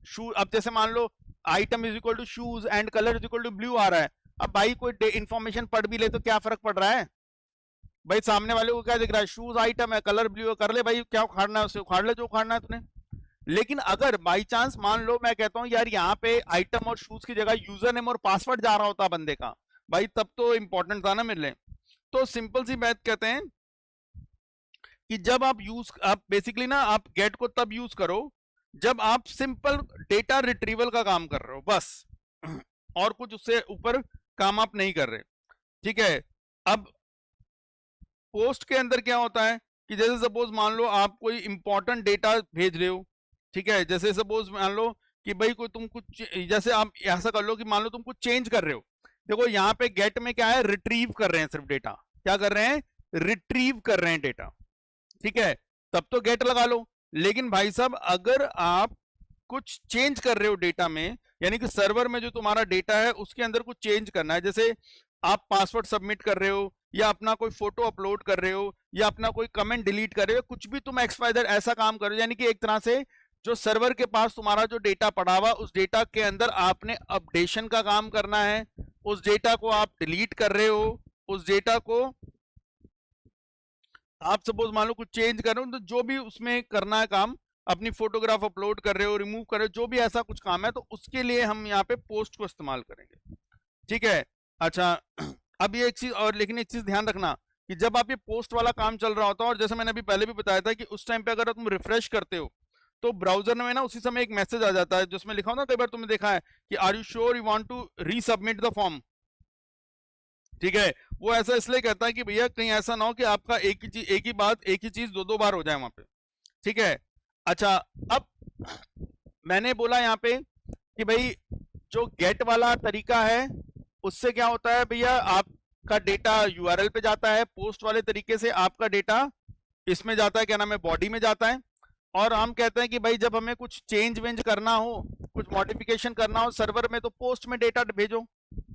शू अब जैसे मान लो item is equal to shoes and colour is equal to blue आ रहा है, अब भाई कोई इंफॉर्मेशन पढ़ भी ले तो क्या फर्क पड़ रहा है भाई, सामने वाले को क्या दिख रहा है, शूज आइटम है, कलर ब्लू है, कर ले भाई, क्या उखाड़ना है उसे उखाड़ ले जो उखाड़ना है तूने, लेकिन अगर बाई चांस मान लो मैं कहता हूं यार यहाँ पे आइटम और शूज की जगह यूजर नेम और पासवर्ड जा रहा होता बंदे का, भाई तब तो इंपॉर्टेंट था ना मेरे लिए। तो सिंपल सी बात कहते हैं कि जब आप बेसिकली ना आप गेट को तब यूज करो जब आप सिंपल डेटा रिट्रीवल का काम कर रहे हो बस, और कुछ उससे ऊपर काम आप नहीं कर रहे। ठीक है, अब पोस्ट के अंदर क्या होता है कि जैसे सपोज मान लो आप कोई इंपॉर्टेंट डेटा भेज रहे हो, ठीक है, जैसे सपोज मान लो कि भाई कोई तुम कुछ, जैसे आप ऐसा कर लो कि मान लो तुम कुछ चेंज कर रहे हो, देखो यहाँ पे गेट में क्या है, रिट्रीव कर रहे हैं सिर्फ डेटा, क्या कर रहे हैं, रिट्रीव कर रहे हैं डेटा, ठीक है, तब तो गेट लगा लो। लेकिन भाई साहब अगर आप कुछ चेंज कर रहे हो डेटा में, यानी कि सर्वर में जो तुम्हारा डेटा है उसके अंदर कुछ चेंज करना है, जैसे आप पासवर्ड सबमिट कर रहे हो या अपना कोई फोटो अपलोड कर रहे हो या अपना कोई कमेंट डिलीट कर रहे हो, कुछ भी तुम एक्सवाइजर ऐसा काम कर रहे हो, यानी कि एक तरह से जो सर्वर के पास तुम्हारा जो डेटा पड़ा हुआ उस डेटा के अंदर आपने अपडेशन का काम करना है, उस डेटा को आप डिलीट कर रहे हो, उस डेटा को आप सपोज मान लो कुछ चेंज कर रहे हो, तो जो भी उसमें करना है काम, अपनी फोटोग्राफ अपलोड कर रहे हो, रिमूव कर रहे हो, जो भी ऐसा कुछ काम है, तो उसके लिए हम यहाँ पे पोस्ट को इस्तेमाल करेंगे। ठीक है, अच्छा अब ये एक चीज और, लेकिन एक चीज ध्यान रखना कि जब आप ये पोस्ट वाला काम चल रहा होता है, और जैसे मैंने अभी पहले भी बताया था कि उस टाइम पे अगर तुम रिफ्रेश करते हो तो ब्राउजर में ना उसी समय एक मैसेज आ जाता है जिसमें लिखा होता है, कई बार तुमने देखा है कि are you sure you want to resubmit the form. ठीक है, वो ऐसा इसलिए कहता है कि भैया कहीं ऐसा ना हो कि आपका एक ही बात एक ही चीज दो बार हो जाए वहां पे। ठीक है, अच्छा अब मैंने बोला यहाँ पे कि भाई जो गेट वाला तरीका है उससे क्या होता है भैया, आपका डेटा यूआरएल पे जाता है, पोस्ट वाले तरीके से आपका डेटा इसमें जाता है, क्या नाम है, बॉडी में जाता है। और हम कहते हैं कि भाई जब हमें कुछ चेंज वेंज करना हो, कुछ मॉडिफिकेशन करना हो सर्वर में, तो पोस्ट में डेटा भेजो।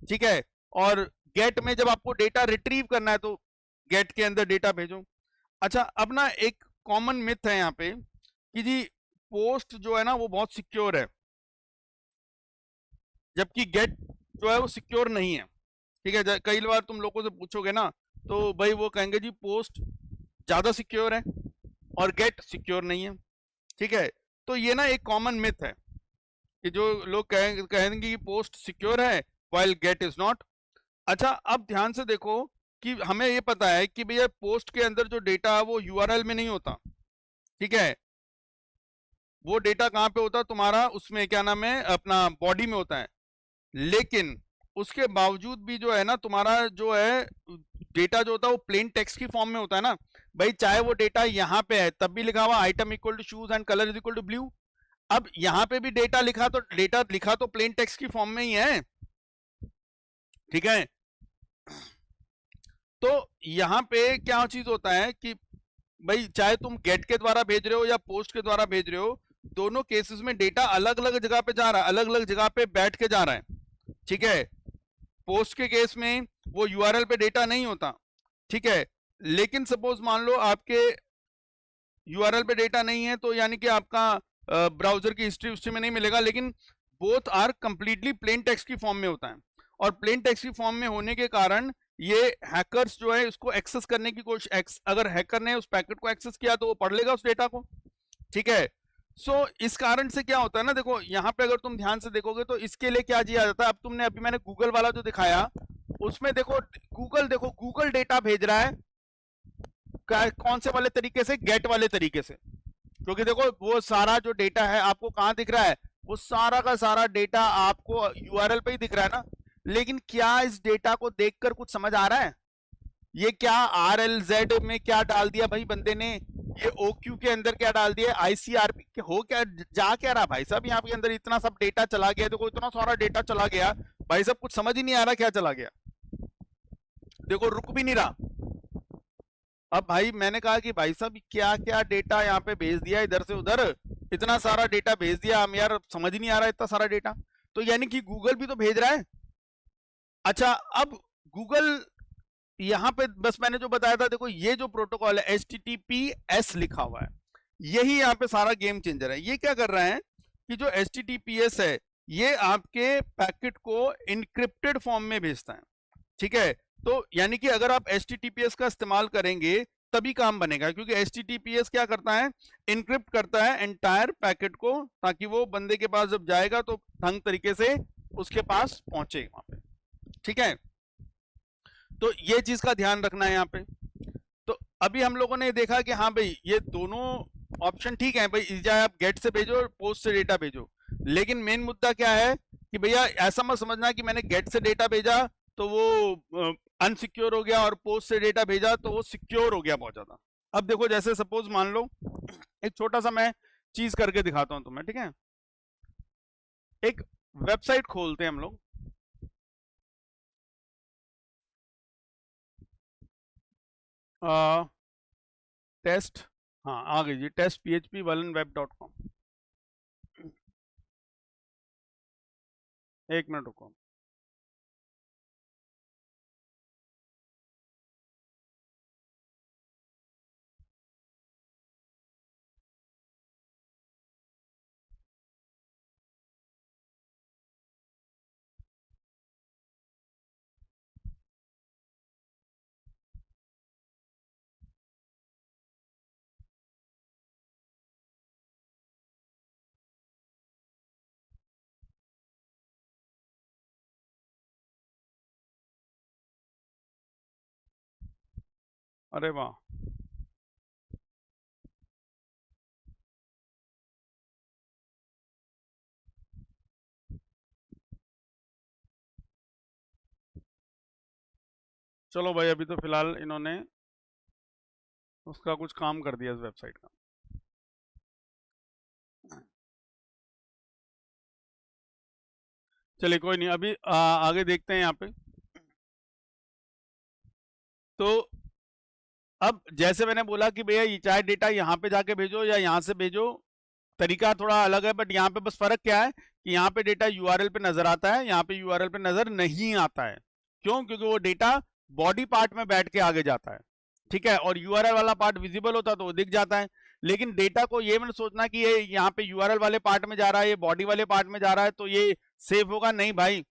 ठीक है, और गेट में जब आपको डेटा रिट्रीव करना है तो गेट के अंदर डेटा भेजो। अच्छा अब ना एक कॉमन मिथ है यहाँ पे कि जी पोस्ट जो है ना वो बहुत सिक्योर है, जबकि गेट जो है वो सिक्योर नहीं है। ठीक है, कई बार तुम लोगों से पूछोगे ना तो भाई वो कहेंगे जी पोस्ट ज्यादा सिक्योर है और गेट सिक्योर नहीं है। ठीक है, तो ये ना एक कॉमन मिथ है कि जो लोग कहेंगे कि पोस्ट सिक्योर है व्हाइल गेट इज नॉट। अच्छा अब ध्यान से देखो कि हमें ये पता है कि भैया पोस्ट के अंदर जो डेटा है वो यूआरएल में नहीं होता। ठीक है, वो डेटा कहाँ पे होता है तुम्हारा, उसमें क्या नाम है, अपना बॉडी में होता है। लेकिन उसके बावजूद भी जो है ना तुम्हारा जो है डेटा जो होता है वो प्लेन टेक्स्ट की फॉर्म में होता है ना भाई, चाहे वो डेटा यहाँ पे है तब भी लिखा हुआ item equal to shoes and colour is equal to blue. अब यहाँ पे भी डेटा लिखा तो प्लेन टेक्स्ट की फॉर्म में ही है। ठीक है, तो यहाँ पे क्या चीज होता है कि भाई चाहे तुम गेट के द्वारा भेज रहे हो या पोस्ट के द्वारा भेज रहे हो, दोनों केसेस में डेटा अलग अलग जगह पे जा रहा है, अलग अलग जगह पे बैठ के जा रहा है। ठीक है, पोस्ट के केस में वो यूआरएल पे डेटा नहीं होता। ठीक है, लेकिन सपोज मान लो आपके यूआरएल पे डेटा नहीं है तो यानी कि आपका ब्राउजर की हिस्ट्री में नहीं मिलेगा, लेकिन both are completely plain text की फॉर्म में होता है। और प्लेन टेक्स्ट की फॉर्म में होने के कारण ये हैकर्स जो है इसको एक्सेस करने की कोशिश, अगर हैकर ने उस पैकेट को एक्सेस किया तो वो पढ़ लेगा उस डेटा को। ठीक है, सो इस कारण से क्या होता है ना, देखो यहाँ पे अगर तुम ध्यान से देखोगे तो इसके लिए क्या दिया जाता है, अब तुमने अभी मैंने गूगल वाला जो दिखाया उसमें देखो गूगल डेटा भेज रहा है कौन से वाले तरीके से, गेट वाले तरीके से। क्योंकि देखो वो सारा जो डेटा है आपको कहाँ दिख रहा है, वो सारा का सारा डेटा आपको यूआरएल पे ही दिख रहा है ना। लेकिन क्या इस डेटा को देखकर कुछ समझ आ रहा है, ये क्या RLZ में क्या डाल दिया भाई बंदे ने, ये OQ के अंदर क्या डाल दिया, ICRP हो क्या, जा क्या रहा भाई साहब, यहाँ के अंदर इतना सब डेटा चला गया, देखो इतना सारा डेटा चला गया भाई साहब, कुछ समझ ही नहीं आ रहा क्या चला गया, देखो रुक भी नहीं रहा। अब भाई मैंने कहा कि भाई साहब क्या क्या डेटा यहाँ पे भेज दिया इधर से उधर, इतना सारा डेटा भेज दिया, हम यार समझ ही नहीं आ रहा इतना सारा डेटा, तो यानी कि गूगल भी तो भेज रहा है। अच्छा अब गूगल यहाँ पे बस मैंने जो बताया था, देखो ये जो प्रोटोकॉल है HTTPS लिखा हुआ है, यही यहाँ पे सारा गेम चेंजर है। ये क्या कर रहा है कि जो HTTPS है ये आपके पैकेट को इनक्रिप्टेड फॉर्म में भेजता है। ठीक है, तो यानी कि अगर आप HTTPS का इस्तेमाल करेंगे तभी काम बनेगा, क्योंकि HTTPS क्या करता है, इनक्रिप्ट करता है एंटायर पैकेट को, ताकि वो बंदे के पास जब जाएगा तो ढंग तरीके से उसके पास पहुंचे वहां पे। ठीक है, तो ये चीज का ध्यान रखना है यहाँ पे। तो अभी हम लोगों ने देखा कि हाँ भाई ये दोनों ऑप्शन ठीक है भाई, चाहे आप गेट से भेजो और पोस्ट से डेटा भेजो, लेकिन मेन मुद्दा क्या है कि भैया ऐसा मत समझना कि मैंने गेट से डेटा भेजा तो वो अनसिक्योर हो गया और पोस्ट से डेटा भेजा तो वो सिक्योर हो गया बहुत ज्यादा। अब देखो जैसे सपोज मान लो, एक छोटा सा मैं चीज करके दिखाता हूं तुम्हें, ठीक है। एक वेबसाइट खोलते हैं हम लोग, टेस्ट, हाँ आ गई जी, टेस्ट php1web.com। एक मिनट रुको। अरे वाह, चलो भाई अभी तो फिलहाल इन्होंने उसका कुछ काम कर दिया इस वेबसाइट का। चलिए कोई नहीं, अभी आगे देखते हैं यहाँ पे। तो अब जैसे मैंने बोला कि भैया ये चाहे डेटा यहाँ पे जाके भेजो या यहाँ से भेजो, तरीका थोड़ा अलग है, बट यहाँ पे बस फर्क क्या है कि यहाँ पे डेटा यूआरएल पे नजर आता है, यहाँ पे यूआरएल पे नजर नहीं आता है। क्यों? क्योंकि वो डेटा बॉडी पार्ट में बैठ के आगे जाता है, ठीक है, और यूआरएल वाला पार्ट विजिबल होता है तो वो दिख जाता है। लेकिन डेटा को ये मत सोचना कि ये यहाँ पे यूआरएल वाले पार्ट में जा रहा है, ये बॉडी वाले पार्ट में जा रहा है तो ये सेफ होगा, नहीं भाई।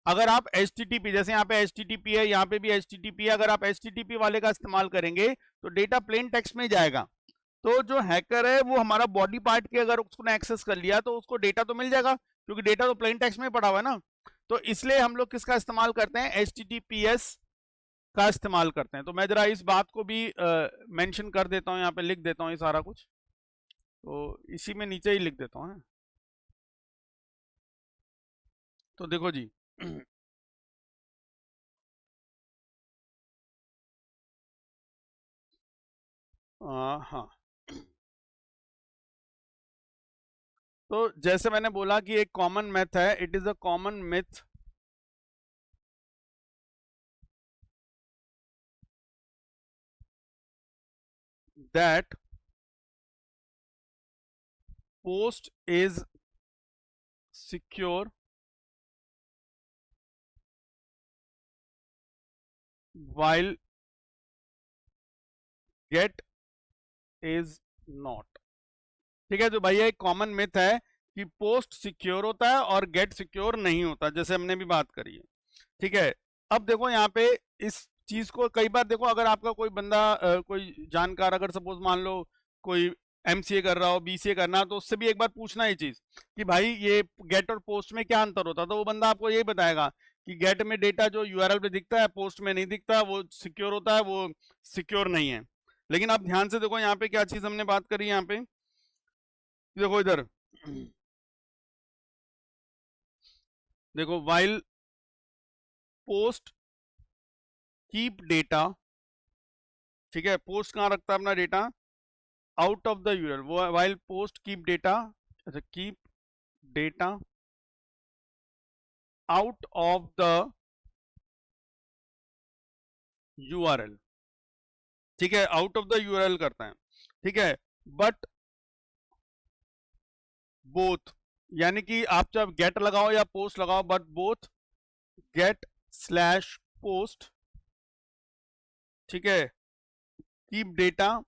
अगर आप HTTP, जैसे यहाँ पे HTTP है, यहाँ पे भी HTTP है, अगर आप HTTP वाले का इस्तेमाल करेंगे तो डेटा प्लेन टेक्स्ट में जाएगा। तो जो हैकर है वो हमारा बॉडी पार्ट के अगर उसने एक्सेस कर लिया तो उसको डेटा तो मिल जाएगा, क्योंकि डेटा तो प्लेन टेक्स्ट में पड़ा हुआ है ना। तो इसलिए हम लोग किसका इस्तेमाल करते हैं, HTTPS का इस्तेमाल करते हैं। तो मैं जरा इस बात को भी मेंशन कर देता हूँ, यहाँ पे लिख देता हूँ ये सारा कुछ, तो इसी में नीचे ही लिख देता हूँ, है? तो देखो जी हाँ, तो जैसे मैंने बोला कि एक कॉमन मेथ है, it is a common myth that post is secure while get is not। ठीक है, तो भैया एक कॉमन मिथ है कि पोस्ट सिक्योर होता है और गेट सिक्योर नहीं होता, जैसे हमने भी बात करी है। ठीक है, अब देखो यहाँ पे इस चीज को कई बार देखो, अगर आपका कोई बंदा कोई जानकार, अगर सपोज मान लो कोई MCA कर रहा हो, BCA करना हो, तो उससे भी एक बार पूछना ये चीज कि भाई ये गेट और पोस्ट में क्या अंतर होता है, तो वो बंदा आपको यही बताएगा कि गेट में डेटा जो यूआरएल पे दिखता है, पोस्ट में नहीं दिखता, वो सिक्योर होता है, वो सिक्योर नहीं है। लेकिन आप ध्यान से देखो यहाँ पे क्या चीज हमने बात करी, यहाँ पे देखो इधर देखो, वाइल पोस्ट कीप डेटा, ठीक है, पोस्ट कहाँ रखता है अपना data, out of the URL, वो वाइल पोस्ट कीप डेटा, अच्छा keep data out of the URL, ठीक है, आउट ऑफ द यूआरएल करता है, ठीक है। बट बोथ, यानी कि आप जब गेट लगाओ या पोस्ट लगाओ, but both get slash post, ठीक है, कीप डेटा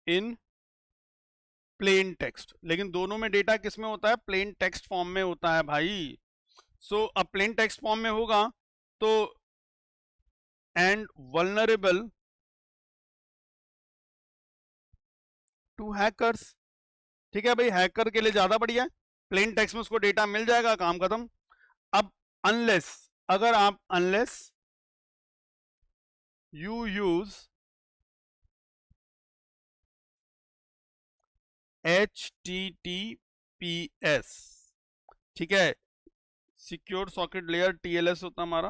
इन प्लेन टेक्स्ट। लेकिन दोनों में डेटा किस में होता है, प्लेन टेक्स्ट फॉर्म में होता है भाई। सो अब प्लेन टेक्स्ट फॉर्म में होगा तो एंड वल्नरेबल टू हैकर्स। ठीक है भाई, हैकर के लिए ज्यादा बढ़िया है, प्लेन टेक्स्ट में उसको डेटा मिल जाएगा, काम खत्म। अब अनलेस, अगर आप अनलेस यू यूज HTTPS, ठीक है, सिक्योर सॉकेट लेयर, TLS होता हमारा,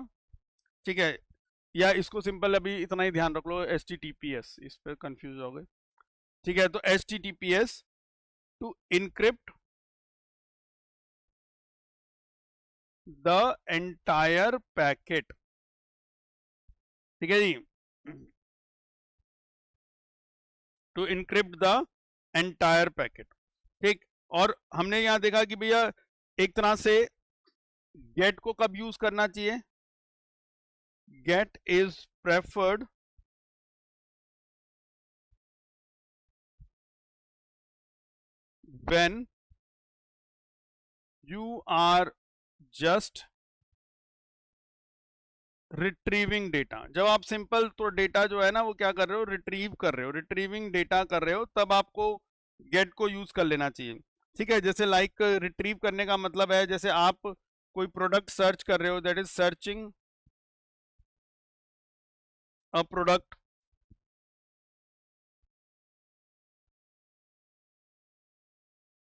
ठीक है, या इसको सिंपल अभी इतना ही ध्यान रख लो, HTTPS, इस पर कंफ्यूज हो गए। ठीक है, तो HTTPS to encrypt the entire packet. ठीक है जी, to encrypt the entire packet. ठीक, और हमने यहां देखा कि भैया एक तरह से गेट को कब यूज करना चाहिए, get is preferred when you are just retrieving data. जब आप सिंपल तो डेटा जो है ना वो क्या कर रहे हो, रिट्रीव कर रहे हो, रिट्रीविंग डेटा कर रहे हो, तब आपको गेट को यूज कर लेना चाहिए। ठीक है, जैसे लाइक रिट्रीव करने का मतलब है जैसे आप कोई प्रोडक्ट सर्च कर रहे हो, that is searching a product.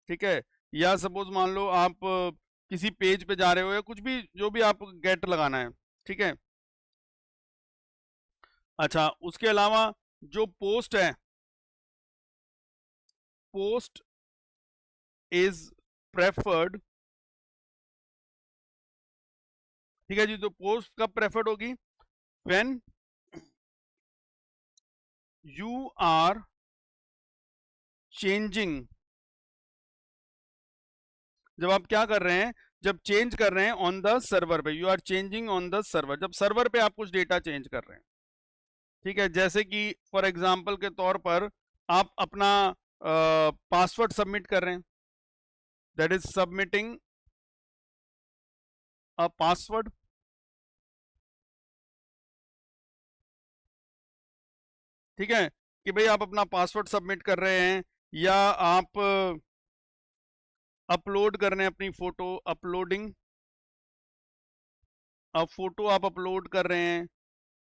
ठीक है, या सपोज मान लो आप किसी पेज पे जा रहे हो या कुछ भी, जो भी आप गेट लगाना है। ठीक है, अच्छा उसके अलावा जो पोस्ट है, पोस्ट इज प्रेफर्ड। ठीक है जी, तो पोस्ट कब प्रेफर्ड होगी, व्हेन यू आर चेंजिंग, जब आप क्या कर रहे हैं, जब चेंज कर रहे हैं ऑन द सर्वर पे, you are changing on the server, जब सर्वर पे आप कुछ डेटा चेंज कर रहे हैं। ठीक है, जैसे कि फॉर एग्जांपल के तौर पर आप अपना पासवर्ड सबमिट कर रहे हैं, that is submitting a password. ठीक है, कि भाई आप अपना पासवर्ड सबमिट कर रहे हैं, या आप अपलोड कर रहे हैं अपनी फोटो, अपलोडिंग, अब फोटो आप अपलोड कर रहे हैं,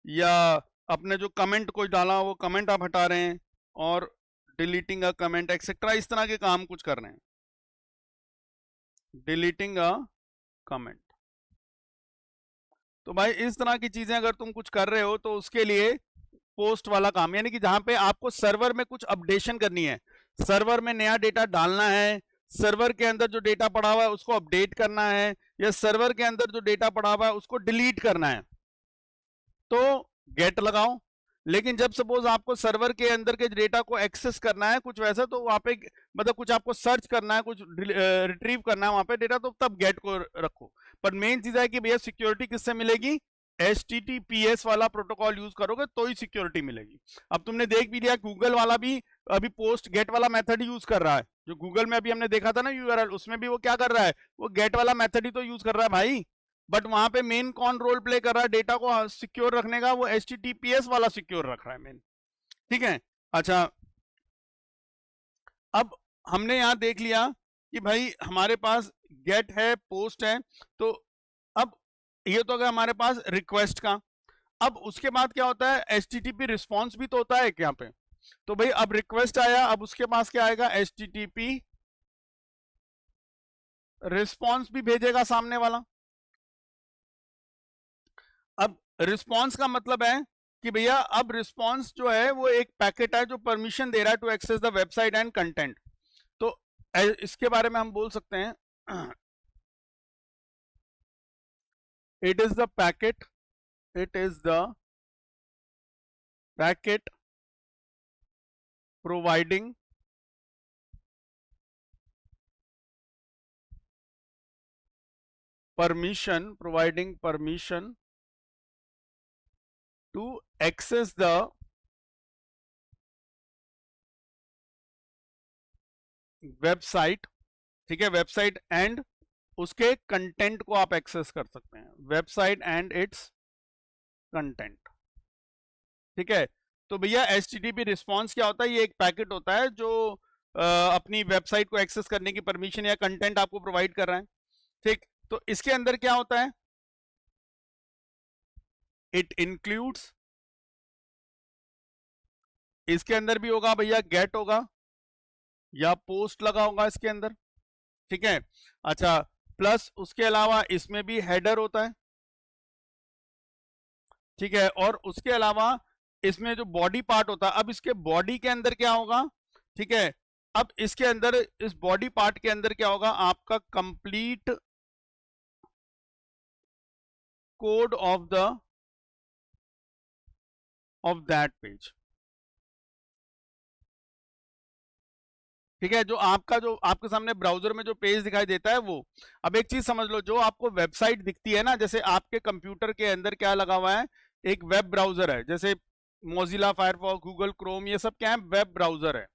या अपने जो कमेंट कोई डाला वो कमेंट आप हटा रहे हैं, और डिलीटिंग अ कमेंट एक्सेट्रा, इस तरह के काम कुछ कर रहे हैं, डिलीटिंग अ कमेंट। तो भाई इस तरह की चीजें अगर तुम कुछ कर रहे हो तो उसके लिए पोस्ट वाला काम, यानी कि जहां पे आपको सर्वर में कुछ अपडेशन करनी है, सर्वर में नया डेटा डालना है, सर्वर के अंदर जो डेटा पड़ा हुआ है उसको अपडेट करना है, या सर्वर के अंदर जो डेटा पड़ा हुआ है उसको डिलीट करना है, तो गेट लगाओ। लेकिन जब सपोज आपको सर्वर के अंदर के डेटा को एक्सेस करना है कुछ वैसा, तो वहां पे मतलब कुछ आपको सर्च करना है, कुछ रिट्रीव करना है वहां पे डेटा, तो तब गेट को रखो। पर मेन चीज है कि भैया सिक्योरिटी किससे मिलेगी, HTTPS वाला प्रोटोकॉल यूज करोगे तो ही सिक्योरिटी मिलेगी। अब तुमने देख भी लिया गूगल वाला भी अभी पोस्ट गेट वाला मेथड यूज कर रहा है, जो गूगल में अभी हमने देखा था ना URL, उसमें भी वो क्या कर रहा है, वो गेट वाला मेथड ही तो यूज कर रहा है भाई। बट वहां पे मेन कौन रोल प्ले कर रहा है डेटा को सिक्योर रखने का, वो HTTPS वाला सिक्योर रख रहा है मेन। ठीक है, अच्छा अब हमने यहां देख लिया कि भाई हमारे पास गेट है, पोस्ट है, तो अब ये तो अगर हमारे पास रिक्वेस्ट का, अब उसके बाद क्या होता है, HTTP रिस्पॉन्स भी तो होता है यहाँ पे। तो भाई अब रिक्वेस्ट आया, अब उसके पास क्या आएगा, HTTP रिस्पॉन्स भी भेजेगा सामने वाला। अब रिस्पॉन्स का मतलब है कि भैया अब रिस्पॉन्स जो है वो एक पैकेट है जो परमिशन दे रहा है to access the website and content. तो इसके बारे में हम बोल सकते हैं it is the packet, it is the packet providing permission to access the website. ठीक है, वेबसाइट एंड उसके कंटेंट को आप एक्सेस कर सकते हैं, वेबसाइट एंड इट्स कंटेंट। ठीक है, तो भैया HTTP रिस्पॉन्स क्या होता है? ये एक पैकेट होता है जो अपनी वेबसाइट को एक्सेस करने की परमिशन या कंटेंट आपको प्रोवाइड कर रहा है। ठीक, तो इसके अंदर क्या होता है? इट इंक्लूड्स, इसके अंदर भी होगा भैया गेट होगा या पोस्ट लगा होगा इसके अंदर। ठीक है, अच्छा, प्लस उसके अलावा इसमें भी हेडर होता है। ठीक है, और उसके अलावा इसमें जो बॉडी पार्ट होता है, अब इसके बॉडी के अंदर क्या होगा? ठीक है, अब इसके अंदर, इस बॉडी पार्ट के अंदर क्या होगा? आपका complete code of that page. ठीक है, जो आपके सामने ब्राउजर में जो पेज दिखाई देता है वो। अब एक चीज समझ लो, जो आपको वेबसाइट दिखती है ना, जैसे आपके कंप्यूटर के अंदर क्या लगा हुआ है? एक वेब ब्राउजर है, जैसे मोजिला फायरफॉक्स, गूगल क्रोम, ये सब क्या है? वेब ब्राउजर है।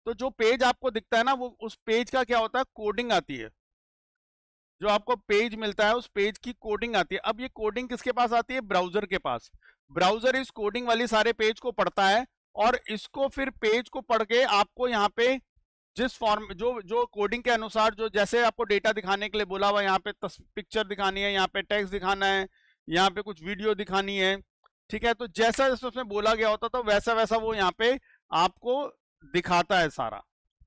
तो जो पेज आपको दिखता है ना, वो उस पेज का क्या होता है? कोडिंग आती है। जो आपको पेज मिलता है उस पेज की कोडिंग आती है। अब ये कोडिंग किसके पास आती है? ब्राउजर के पास। ब्राउजर इस कोडिंग वाली सारे पेज को पढ़ता है और इसको फिर पेज को पढ़ के आपको यहाँ पे जिस फॉर्म, जो जो कोडिंग के अनुसार, जो जैसे आपको डेटा दिखाने के लिए बोला हुआ, यहाँ पे पिक्चर दिखानी है, यहाँ पे टेक्स्ट दिखाना है, यहाँ पे कुछ वीडियो दिखानी है। ठीक है, तो जैसा जैसा उसमें बोला गया होता तो वैसा वैसा वो यहाँ पे आपको दिखाता है सारा।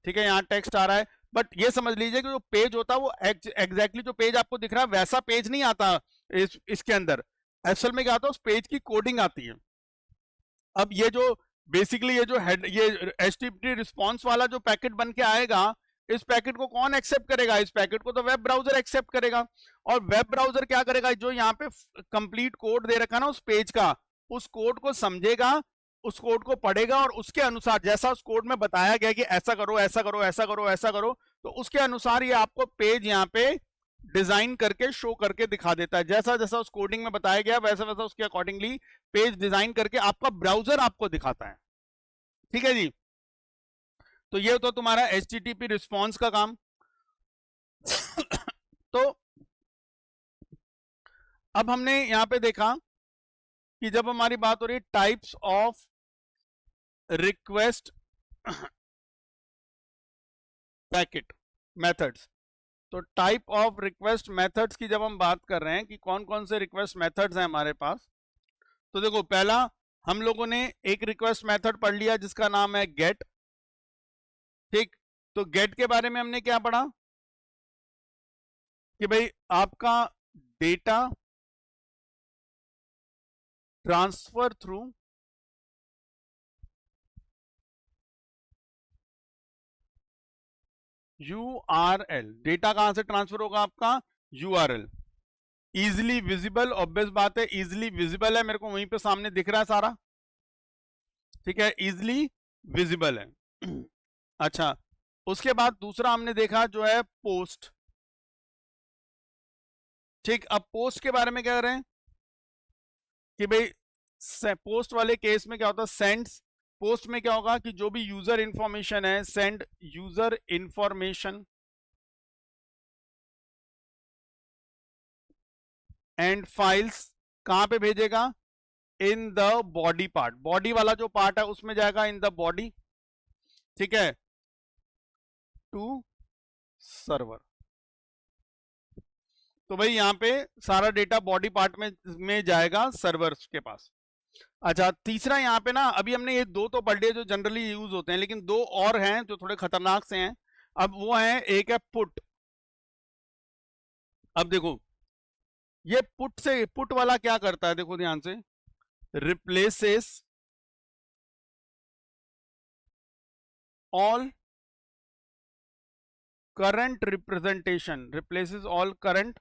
ठीक है, यहाँ टेक्स्ट आ रहा है, बट ये समझ लीजिए कि जो पेज होता है वो एग्जैक्टली जो पेज आपको दिख रहा है वैसा पेज नहीं आता इसके अंदर। असल में क्या आता है? उस पेज की कोडिंग आती है। अब ये जो बेसिकली ये HTTP रिस्पॉन्स वाला जो पैकेट बन के आएगा, इस पैकेट को कौन एक्सेप्ट करेगा? इस पैकेट को तो वेब ब्राउजर एक्सेप्ट करेगा। और वेब ब्राउजर क्या करेगा? जो यहाँ पे कंप्लीट कोड दे रखा है ना उस पेज का, उस कोड को समझेगा, उस कोड को पढ़ेगा और उसके अनुसार, जैसा उस कोड में बताया गया कि ऐसा करो, ऐसा करो, ऐसा करो, ऐसा करो, तो उसके अनुसार ये आपको पेज यहाँ पे डिजाइन करके शो करके दिखा देता है। जैसा जैसा उस कोडिंग में बताया गया वैसा वैसा उसके अकॉर्डिंगली पेज डिजाइन करके आपका ब्राउजर आपको दिखाता है। ठीक है जी, तो ये तो तुम्हारा HTTP रिस्पॉन्स का काम। तो अब हमने यहां पे देखा कि जब हमारी बात हो रही types of request packet methods, तो टाइप ऑफ रिक्वेस्ट मेथड्स की जब हम बात कर रहे हैं कि कौन कौन से रिक्वेस्ट मेथड्स हैं हमारे पास, तो देखो, पहला हम लोगों ने एक रिक्वेस्ट मेथड पढ़ लिया जिसका नाम है गेट। ठीक, तो गेट के बारे में हमने क्या पढ़ा कि भाई आपका data transfer through URL, data कहां से ट्रांसफर होगा? आपका URL। इजिली विजिबल, ऑब्वियस बात है, इजिली विजिबल है, मेरे को वहीं पे सामने दिख रहा है सारा। ठीक है, इजिली विजिबल है। अच्छा, उसके बाद दूसरा हमने देखा जो है पोस्ट। ठीक, अब पोस्ट के बारे में क्या कर रहे हैं कि भाई पोस्ट वाले केस में क्या होता है? सेंड्स। पोस्ट में क्या होगा कि जो भी यूजर इंफॉर्मेशन है, send user information and files, कहां पे भेजेगा? In the body part, body वाला जो पार्ट है उसमें जाएगा, इन द बॉडी। ठीक है, टू सर्वर। तो भाई यहाँ पे सारा डेटा बॉडी पार्ट में जाएगा सर्वर्स के पास। अच्छा, तीसरा यहाँ पे ना, अभी हमने ये दो तो पढ़ लिए जो जनरली यूज होते हैं, लेकिन दो और हैं जो थोड़े खतरनाक से हैं। अब वो है, एक है पुट। अब देखो, ये पुट वाला क्या करता है? देखो ध्यान से, replaces all current representation, replaces all current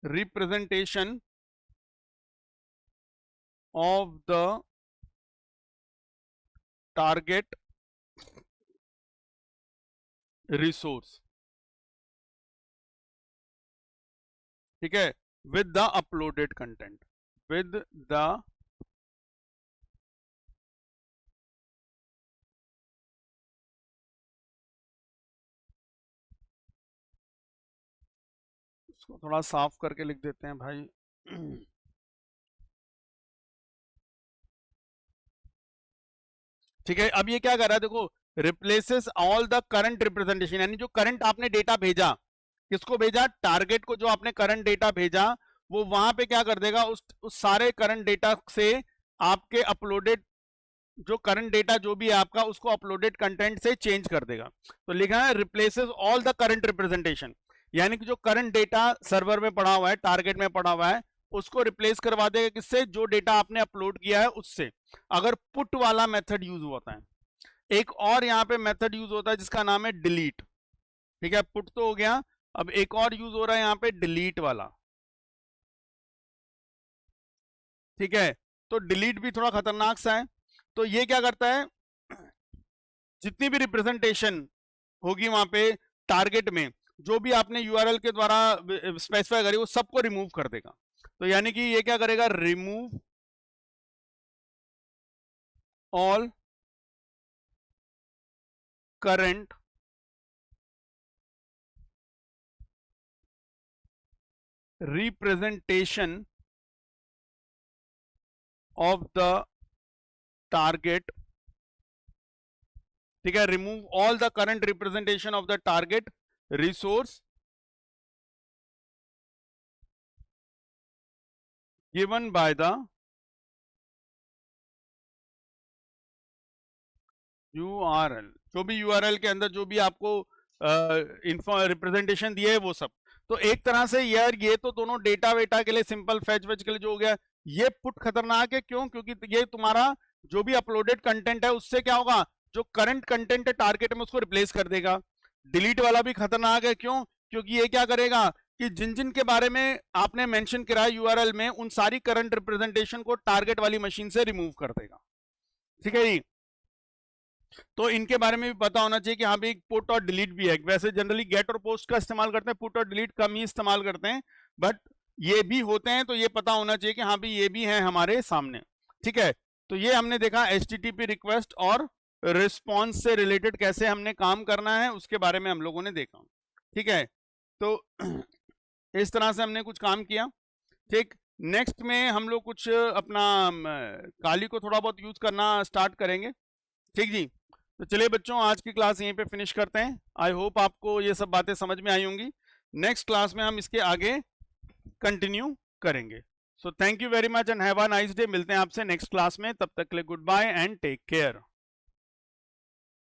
representation of the target resource। ठीक है, with the uploaded content, with the इसको थोड़ा साफ करके लिख देते हैं भाई। ठीक है, अब ये क्या कर रहा है, देखो, replaces all the current representation, यानी जो करंट आपने डेटा भेजा, किसको भेजा, टारगेट को, जो आपने करंट डेटा भेजा वो वहां पे क्या कर देगा, उस सारे करंट डेटा से आपके अपलोडेड जो करंट डेटा जो भी है आपका, उसको अपलोडेड कंटेंट से चेंज कर देगा। तो लिखा है replaces all the current representation, यानी कि जो करंट डेटा सर्वर में पड़ा हुआ है, टारगेट में पड़ा हुआ है, उसको रिप्लेस करवा देगा किससे, जो डेटा आपने अपलोड किया है उससे, अगर पुट वाला मेथड यूज होता है। एक और यहाँ पे मेथड यूज होता है जिसका नाम है डिलीट। ठीक है, पुट तो हो गया, अब एक और यूज हो रहा है यहाँ पे डिलीट वाला। ठीक है, तो डिलीट भी थोड़ा खतरनाक सा है। तो ये क्या करता है, जितनी भी रिप्रेजेंटेशन होगी वहां पे टारगेट में, जो भी आपने यूआरएल के द्वारा स्पेसिफाई करी, वो सबको रिमूव कर देगा। तो यानी कि ये क्या करेगा, remove all current representation of the target. ठीक है, remove all the current representation of the target resource given by the URL, जो भी यूआरएल के अंदर जो भी आपको इंफो रिप्रेजेंटेशन दिए है वो सब। तो एक तरह से यार ये तो दोनों डेटा वेटा के लिए, सिंपल फैच वेच के लिए जो हो गया, ये पुट खतरनाक है। क्यों? क्योंकि ये तुम्हारा जो भी अपलोडेड कंटेंट है उससे क्या होगा, जो करंट कंटेंट है टारगेट में उसको रिप्लेस कर देगा। डिलीट वाला भी खतरनाक है, क्यों? क्योंकि ये क्या करेगा कि जिन जिन के बारे में आपने मेंशन करा है यूआरएल में, उन सारी करंट रिप्रेजेंटेशन को टारगेट वाली मशीन से रिमूव कर देगा। ठीक है जी, तो इनके बारे में भी पता होना चाहिए कि हाँ भाई पुट और डिलीट भी है। वैसे जनरली गेट और पोस्ट का इस्तेमाल करते हैं, पुट और डिलीट कम ही इस्तेमाल करते हैं, बट ये भी होते हैं, तो ये पता होना चाहिए कि हाँ भाई ये भी है हमारे सामने। ठीक है, तो ये हमने देखा HTTP रिक्वेस्ट और रिस्पॉन्स से रिलेटेड कैसे हमने काम करना है, उसके बारे में हम लोगों ने देखा। ठीक है, तो इस तरह से हमने कुछ काम किया। ठीक, नेक्स्ट में हम लोग कुछ अपना काली को थोड़ा बहुत यूज करना स्टार्ट करेंगे। ठीक जी, तो चलिए बच्चों, आज की क्लास यहीं पे फिनिश करते हैं। आई होप आपको ये सब बातें समझ में आई होंगी। नेक्स्ट क्लास में हम इसके आगे कंटिन्यू करेंगे। So thank you very much and have a nice day. मिलते हैं आपसे नेक्स्ट क्लास में, तब तक के लिए goodbye and take care.